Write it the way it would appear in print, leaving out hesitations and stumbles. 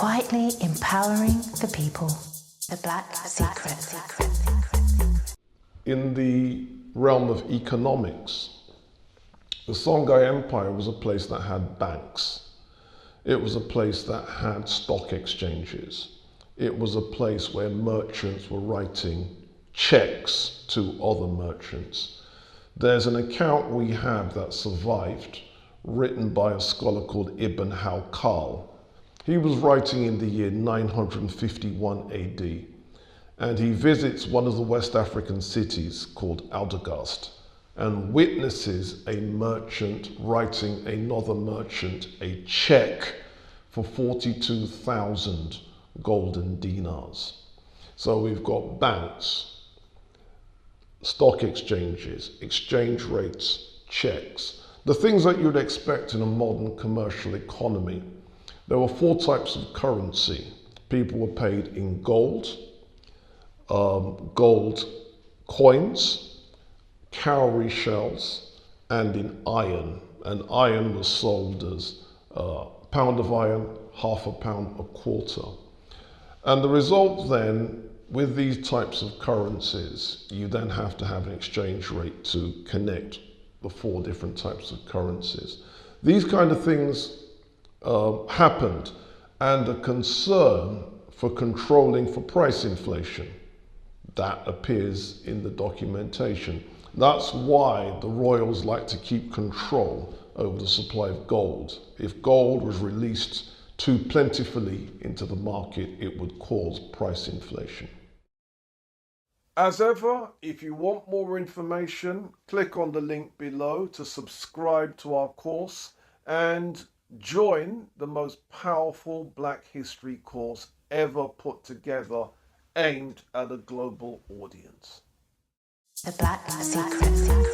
quietly empowering the people. The Black Secret. In the realm of economics, the Songhai Empire was a place that had banks. It was a place that had stock exchanges. It was a place where merchants were writing checks to other merchants. There's an account we have that survived, written by a scholar called Ibn Hawqal. He was writing in the year 951 AD, and he visits one of the West African cities called Aldegast and witnesses a merchant writing another merchant a check for 42,000 golden dinars. So we've got banks, stock exchanges, exchange rates, checks, the things that you'd expect in a modern commercial economy. There were 4 types of currency. People were paid in gold coins, cowrie shells, and in iron. And iron was sold as a pound of iron, half a pound, a quarter. And the result then, with these types of currencies, you then have to have an exchange rate to connect the 4 different types of currencies. These kind of things happened, and a concern for controlling for price inflation. That appears in the documentation. That's why the royals like to keep control over the supply of gold. If gold was released too plentifully into the market, it would cause price inflation. As ever, if you want more information, click on the link below to subscribe to our course and join the most powerful Black history course ever put together, aimed at a global audience. The Black Secret.